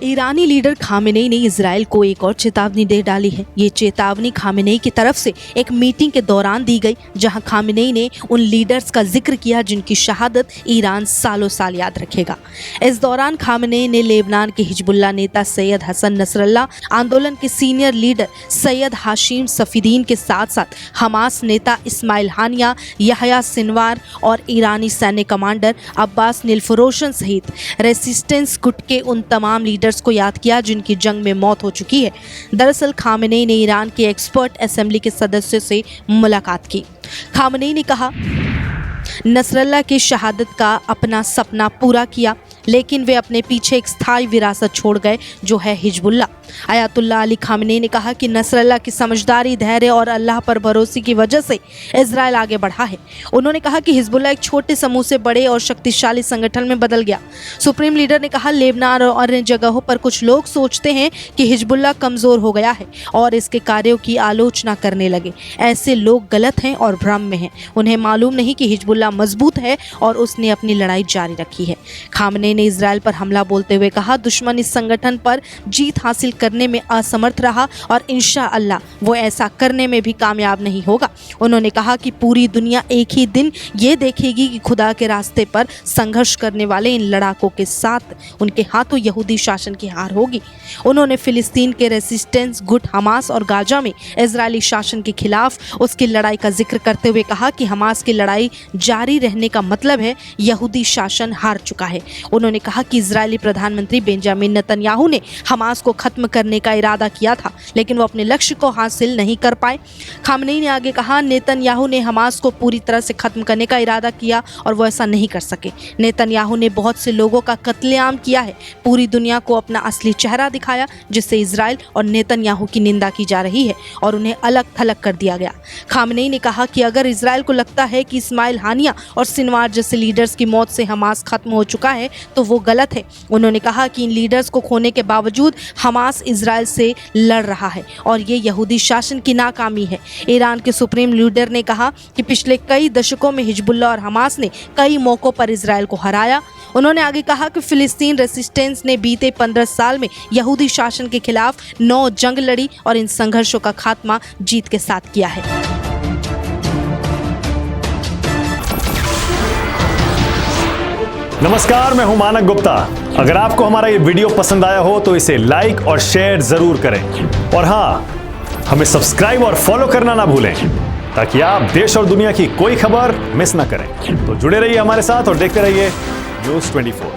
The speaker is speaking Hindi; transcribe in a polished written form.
ईरानी लीडर खामेनेई ने इजराइल को एक और चेतावनी दे डाली है। ये चेतावनी खामेनेई की तरफ से एक मीटिंग के दौरान दी गई, जहां खामेनेई ने उन लीडर्स का जिक्र किया जिनकी शहादत ईरान सालों साल याद रखेगा। इस दौरान खामेनेई ने लेबनान के हिजबुल्लाह नेता सैयद हसन नसरल्ला, आंदोलन के senior leader Syed Hashim Safieddine के साथ साथ हमास नेता इस्माइल हानिया, यहया सिनवार और ईरानी सैन्य कमांडर अब्बास नीलफरोशन सहित रेसिस्टेंस गुट के उन तमाम लीडर्स को याद किया जिनकी जंग में मौत हो चुकी है। दरअसल खामेनेई ने ईरान के एक्सपर्ट असेंबली के सदस्यों से मुलाकात की। खामेनेई ने कहा, नसरल्ला की शहादत का अपना सपना पूरा किया, लेकिन वे अपने पीछे एक स्थायी विरासत छोड़ गए जो है हिजबुल्लाह। अयातुल्लाह अली खामेनेई ने कहा कि नसरल्ला की समझदारी, धैर्य और अल्लाह पर भरोसे की वजह से इजराइल आगे बढ़ा है। उन्होंने कहा कि हिजबुल्लाह एक छोटे समूह से बड़े और शक्तिशाली संगठन में बदल गया। सुप्रीम लीडर ने कहा, लेबनान और अन्य जगहों पर कुछ लोग सोचते हैं कि हिजबुल्लाह कमजोर हो गया है और इसके कार्यों की आलोचना करने लगे। ऐसे लोग गलत हैं और भ्रम में हैं। उन्हें मालूम नहीं कि हिजबुल्लाह मजबूत है और उसने अपनी लड़ाई जारी रखी है। खामेनेई ने इजराइल पर हमला बोलते हुए कहा, दुश्मन इस संगठन पर जीत हासिल करने में असमर्थ रहा और इंशाअल्लाह वो ऐसा करने में भी कामयाब नहीं होगा। उन्होंने कहा कि पूरी दुनिया एक ही दिन ये देखेगी कि खुदा के रास्ते पर संघर्ष करने वाले इन लड़ाकों के साथ उनके हाथों यहूदी शासन की हार होगी। उन्होंने फिलिस्तीन के रेसिस्टेंस गुट हमास और गाजा में इजरायली शासन के खिलाफ उसकी लड़ाई का जिक्र करते हुए कहा कि हमास की लड़ाई जारी रहने का मतलब है यहूदी शासन हार चुका है। उन्होंने कहा कि इजरायली प्रधानमंत्री बेंजामिन नेतन्याहू ने हमास को खत्म करने का इरादा किया था, लेकिन वो अपने लक्ष्य को हासिल नहीं कर पाए। खामेनेई ने आगे कहा, नेतन्याहू ने हमास को पूरी तरह से खत्म करने का इरादा किया और वो ऐसा नहीं कर सके। नेतन्याहू ने बहुत से लोगों का कत्लेआम किया है, पूरी दुनिया को अपना असली चेहरा दिखाया, जिससे इजराइल और नेतन्याहू की निंदा की जा रही है और उन्हें अलग थलग कर दिया गया। खामेनेई ने कहा कि अगर इजराइल को लगता है कि इस्माइल हानिया और सिनवार जैसे लीडर्स की मौत से हमास खत्म हो चुका है तो वो गलत है। उन्होंने कहा कि इन लीडर्स को खोने के बावजूद हमास इजराइल से लड़ रहा है और ये यहूदी शासन की नाकामी है। ईरान के सुप्रीम लीडर ने कहा कि पिछले कई दशकों में हिजबुल्लाह और हमास ने कई मौकों पर इजराइल को हराया। उन्होंने आगे कहा कि फिलिस्तीन रेसिस्टेंस ने बीते 15 साल में यहूदी शासन के खिलाफ 9 जंग लड़ी और इन संघर्षों का खात्मा जीत के साथ किया है। नमस्कार, मैं हूं मानक गुप्ता। अगर आपको हमारा ये वीडियो पसंद आया हो तो इसे लाइक और शेयर जरूर करें और हाँ, हमें सब्सक्राइब और फॉलो करना ना भूलें ताकि आप देश और दुनिया की कोई खबर मिस ना करें। तो जुड़े रहिए हमारे साथ और देखते रहिए न्यूज़ 24।